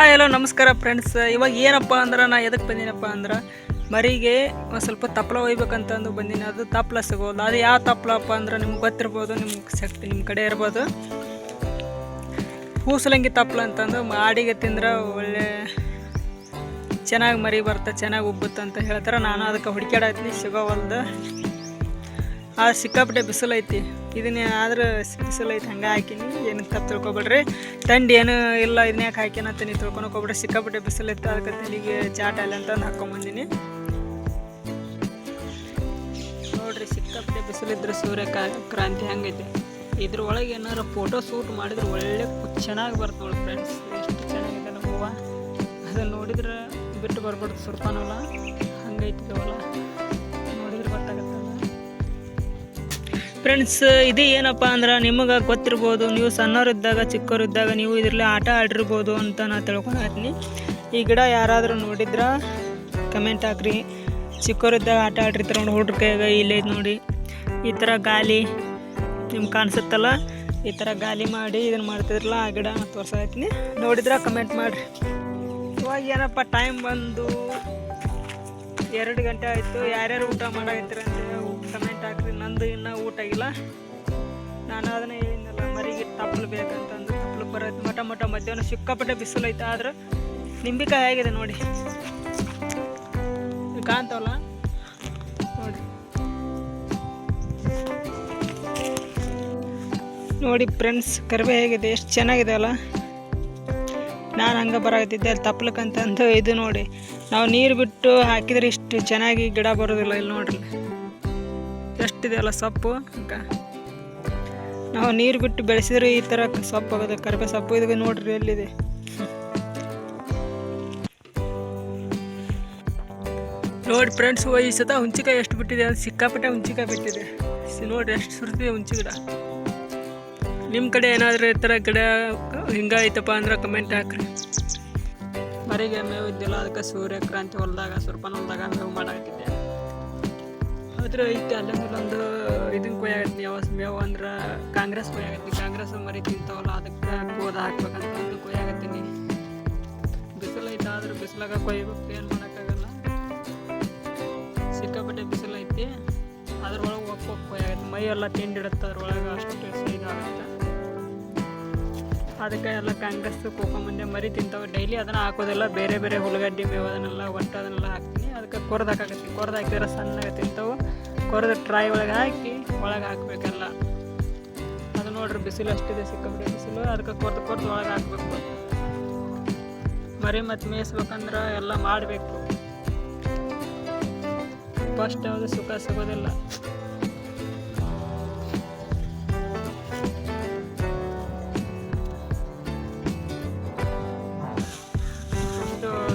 Hi hello ನಮಸ್ಕಾರ friends. ಇವಾಗ ಏನಪ್ಪ ಅಂದ್ರೆ ನಾ ಎದಕ್ಕೆ ಬಂದೀನಪ್ಪ ಅಂದ್ರೆ ಮರಿಗೆ ಒಂದು ಸ್ವಲ್ಪ ತಪ್ಪಲ ಒಯ್ಬೇಕಂತಂದು ಬಂದೀನಿ. ಅದು ತಪ್ಪಲ ಸಿಗೋಲ್ಲ. ಅದು ಯಾವ ತಪ್ಪಲಪ್ಪ ಅಂದ್ರೆ ನಿಮ್ಗೆ ಗೊತ್ತಿರ್ಬೋದು, ನಿಮ್ಗೆ ಶಕ್ತಿ ನಿಮ್ಮ ಕಡೆ ಇರ್ಬೋದು. ಹೂಸಲಂಗಿ ತಪ್ಪಲ ಅಂತಂದು ಆಡಿಗೆ ತಿಂದ್ರೆ ಒಳ್ಳೆ ಚೆನ್ನಾಗಿ ಮರಿ ಬರುತ್ತೆ, ಚೆನ್ನಾಗಿ ಉಬ್ಬುತ್ತೆ ಅಂತ ಹೇಳ್ತಾರೆ. ನಾನು ಅದಕ್ಕೆ ಹುಡುಕ್ಯಾಡತ್ತೀನಿ, ಸಿಗೋವಲ್ದು. ಅದು ಸಿಕ್ಕಾಪಟ್ಟೆ ಬಿಸಿಲು ಐತಿ. ಇದನ್ನೇ ಆದ್ರೆ ಬಿಸಿಲು ಐತಿ, ಹಂಗೆ ಹಾಕಿನಿ. ಏನು ತಪ್ಪು ತಿಳ್ಕೊಬೇಡ್ರಿ. ತಂಡಿ ಏನು ಇಲ್ಲ, ಇದನ್ನ ಯಾಕೆ ಹಾಕ್ಯಾನಂತ ನೀವು ತಿಳ್ಕೊಳಕ್ಕೆ ಹೋಗ್ಬಿಡ್ರಿ. ಸಿಕ್ಕಾಪಟ್ಟೆ ಬಿಸಿಲು ಐತೆ, ಅದಕ್ಕೆ ತಲೆಗೆ ಚಾಟ ಇಲ್ಲ ಅಂತಂದು ಹಾಕ್ಕೊಂಬಂದಿನಿ. ನೋಡ್ರಿ, ಸಿಕ್ಕಾಪಟ್ಟೆ ಬಿಸಿಲಿದ್ರೆ ಸೂರ್ಯಕ್ರಾಂತಿ ಹಂಗೈತೆ. ಇದ್ರೊಳಗೆ ಏನಾರು ಫೋಟೋ ಶೂಟ್ ಮಾಡಿದ್ರೆ ಒಳ್ಳೆ ಚೆನ್ನಾಗಿ ಬರುತ್ತೆ ನೋಡಿ ಫ್ರೆಂಡ್ಸ್. ಎಷ್ಟು ಚೆನ್ನಾಗಿದೆ ನಮ್ಮ ಹೂವು. ಅದನ್ನು ನೋಡಿದ್ರೆ ಬಿಟ್ಟು ಬರ್ಬಿಡ್ತು ಸುರ್ಪಾನಲ್ಲ, ಹಂಗೈತಿ ಹೊಲ. ನೋಡಿದ್ರೆ ಗೊತ್ತಾಗತ್ತಲ್ಲ ಫ್ರೆಂಡ್ಸ್. ಇದು ಏನಪ್ಪ ಅಂದ್ರೆ ನಿಮಗೆ ಗೊತ್ತಿರ್ಬೋದು, ನೀವು ಸಣ್ಣವರಿದ್ದಾಗ ಚಿಕ್ಕವರಿದ್ದಾಗ ನೀವು ಇದರಲ್ಲಿ ಆಟ ಆಡಿರ್ಬೋದು ಅಂತ ನಾನು ತಿಳ್ಕೊಳತ್ತೀನಿ. ಈ ಗಿಡ ಯಾರಾದರೂ ನೋಡಿದ್ರೆ ಕಮೆಂಟ್ ಹಾಕ್ರಿ. ಚಿಕ್ಕವರಿದ್ದಾಗ ಆಟ ಆಡಿರ್ತಾರೆ ನೋಡಿ, ಹುಡ್ರ ಕೈಯಾಗ ಇಲ್ಲೇ ನೋಡಿ ಈ ಥರ ಗಾಲಿ ನಿಮ್ಗೆ ಕಾಣಿಸುತ್ತಲ್ಲ, ಈ ಥರ ಗಾಲಿ ಮಾಡಿ ಇದನ್ನು ಮಾಡ್ತಿದ್ರಲ್ಲ, ಆ ಗಿಡ ತೋರ್ಸಾಯ್ತೀನಿ. ನೋಡಿದ್ರೆ ಕಮೆಂಟ್ ಮಾಡಿರಿ. ಇವಾಗ ಏನಪ್ಪ ಟೈಮ್ ಬಂದು 2 ಗಂಟೆ ಆಯಿತು. ಯಾರ್ಯಾರು ಊಟ ಮಾಡಾಕತ್ತೀರ ಅಂತ ಕಮೆಂಟ್ ಹಾಕ್ರಿ. ನಂದು ಇನ್ನೂ ಊಟ ಆಗಿಲ್ಲ. ನಾನು ಅದನ್ನೇ ಹೇಳಿದ್ನಲ್ಲ, ಮರಿಗೆ ತಪ್ಪಲು ಬೇಕಂತಂದು ತಪ್ಪಲು ಬರೋದು ಮಟ ಮಧ್ಯಾಹ್ನ ಸಿಕ್ಕಾಪಟ್ಟೆ ಬಿಸಿಲು ಐತೆ. ಆದ್ರೆ ನಿಂಬಿಕಾಯಿ ಆಗಿದೆ ನೋಡಿ, ಕಾಣ್ತಾವಲ್ಲ ನೋಡಿ. ನೋಡಿ ಫ್ರೆಂಡ್ಸ್, ಕರಿಬೇ ಹೇಗಿದೆ, ಎಷ್ಟು ಚೆನ್ನಾಗಿದೆ ಅಲ್ಲ. ನಾನು ಹಂಗೆ ಬರಾಕತ್ತಿದ್ದೆ ಅಲ್ಲಿ ತಪ್ಪಲಕ್ಕಂತಂದು. ಇದು ನೋಡಿ, ನಾವು ನೀರು ಬಿಟ್ಟು ಹಾಕಿದ್ರೆ ಇಷ್ಟು ಚೆನ್ನಾಗಿ ಗಿಡ ಬರೋದಿಲ್ಲ. ಇಲ್ಲಿ ನೋಡ್ರಿ ಎಷ್ಟಿದೆ ಅಲ್ಲ ಸೊಪ್ಪು. ನಾವು ನೀರು ಬಿಟ್ಟು ಬೆಳೆಸಿದ್ರೆ ಈ ಥರ ಸೊಪ್ಪು ಆಗೋದು, ಕರಿಬೇ ಸೊಪ್ಪು. ಇದು ನೋಡ್ರಿ ಎಲ್ಲಿದೆ. ನೋಡಿ ಫ್ರೆಂಡ್ಸ್, ಈ ಸತ ಹುಂಚಿಕಾಯಿ ಎಷ್ಟು ಬಿಟ್ಟಿದೆ, ಅದು ಸಿಕ್ಕಾಪಟ್ಟೆ ಹುಂಚಿಕಾಯಿ ಬಿಟ್ಟಿದೆ. ನೋಡ್ರಿ ಎಷ್ಟು ಸುರ್ತಿದೆ ಹುಂಚಿ ಗಿಡ. ನಿಮ್ಮ ಕಡೆ ಏನಾದರೂ ಈ ಥರ ಗಿಡ ಹಿಂಗಾಯ್ತಪ್ಪ ಅಂದ್ರೆ ಕಮೆಂಟ್ ಹಾಕ್ರಿ. ಮರಿಗೆ ಮೇವು ಇದ್ದಿಲ್ಲ, ಅದಕ್ಕೆ ಸೂರ್ಯಕ್ರಾಂತಿ ಹೊಲದಾಗ ಸುರ್ಪನ ಹೊಲದಾಗ ಮೇವು ಮಾಡಾಕತ್ತಿದ್ದೆ. ಆದ್ರೆ ಐತೆ ಅಲ್ಲೊಂದು ಇದನ್ನು ಕೊಯ್ಯಾಗತ್ತೀನಿ. ಯಾವ ಮೇವು ಅಂದ್ರೆ ಕಾಂಗ್ರೆಸ್ ಕೊಯ್ಯಾಗತ್ತೀನಿ. ಕಾಂಗ್ರೆಸ್ ಮರಿ ತಿಂತಾವಲ್ಲ, ಅದಕ್ಕೆ ಗೋದ ಹಾಕ್ಬೇಕಂತಂದು ಕೊಯ್ಯಾಗತ್ತೀನಿ. ಬಿಸಿಲು ಐತೆ, ಆದ್ರೆ ಬಿಸಿಲಾಗ ಕೊಯ್ಬೇಕು, ಏನು ಮಾಡೋಕ್ಕಾಗಲ್ಲ. ಸಿಕ್ಕಾಪಟ್ಟೆ ಬಿಸಿಲು ಐತಿ. ಅದ್ರೊಳಗೆ ಒಪ್ಪು ಕೊಯ್ಯಾಗತ್ತೆ. ಮೈ ಎಲ್ಲ ತಿಂಡಿಡುತ್ತೆ ಅದ್ರೊಳಗೆ, ಅಷ್ಟು ಇದಾಗುತ್ತೆ. ಅದಕ್ಕೆ ಎಲ್ಲ ಕಾಂಗ್ರೆಸ್ ಕೋಕೊಂಬಂದೆ ಮರಿ ತಿಂತಾವೆ. ಡೈಲಿ ಅದನ್ನು ಹಾಕೋದಿಲ್ಲ, ಬೇರೆ ಬೇರೆ ಹುಳುಗಡ್ಡಿ ಮೇವು ಅದನ್ನೆಲ್ಲ ಒಟ್ಟು ಅದನ್ನೆಲ್ಲ ಹಾಕ್ತೀನಿ. ಅದಕ್ಕೆ ಕೊರ್ದು ಹಾಕಾಕತ್ತೀನಿ. ಕೊರ್ದು ಹಾಕಿದ್ರೆ ಸಣ್ಣಗೆ ತಿಂತಾವೆ. ಕೊರೆದು ಟ್ರೈ ಒಳಗೆ ಹಾಕಿ ಒಳಗೆ ಹಾಕಬೇಕಲ್ಲ. ಅದು ನೋಡ್ರಿ, ಬಿಸಿಲು ಅಷ್ಟಿದೆ, ಸಿಕ್ಕಾಪಟ್ಟೆ ಬಿಸಿಲು. ಅದಕ್ಕೆ ಕೊರ್ದು ಒಳಗೆ ಹಾಕಬೇಕು. ಮರಿ ಮತ್ತು ಮೇಯಿಸ್ಬೇಕಂದ್ರೆ ಎಲ್ಲ ಮಾಡಬೇಕು. ಫಸ್ಟ್ ಯಾವುದು ಸುಖ ಸಿಗೋದಿಲ್ಲ.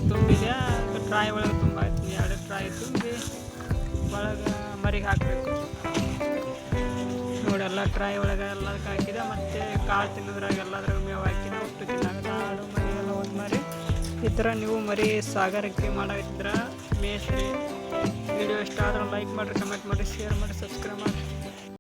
ತುಂಬಿದೆ, ಟ್ರಾಯ್ ಒಳಗೆ ತುಂಬ ಹಾಕ್ತೀನಿ. 2 ಟ್ರಾಯ್ ತುಂಬಿ ಒಳಗೆ ಮರಿಗೆ ಹಾಕಬೇಕು ನೋಡಿ. ಎಲ್ಲ ಟ್ರಾಯ್ ಒಳಗೆ ಎಲ್ಲದಕ್ಕೆ ಹಾಕಿದೆ. ಮತ್ತು ಕಾಳು ತಿನ್ನೋದ್ರಾಗ ಎಲ್ಲದ್ರಾಗ ಮೇವು ಹಾಕಿದೆ. ಒಟ್ಟು ತಿನ್ನಾಗ ಆಡು ಮರಿ ಎಲ್ಲ ಒಂದು ಮರಿ. ಈ ಥರ ನೀವು ಮರಿ ಸಾಗಾಣಿಕೆ ಮಾಡೋದಿದ್ರೆ ಮೇಸ್ರಿ. ವಿಡಿಯೋ ಇಷ್ಟ ಆದ್ರೆ ಲೈಕ್ ಮಾಡಿರಿ, ಕಮೆಂಟ್ ಮಾಡಿರಿ, ಶೇರ್ ಮಾಡಿ, ಸಬ್ಸ್ಕ್ರೈಬ್ ಮಾಡಿರಿ.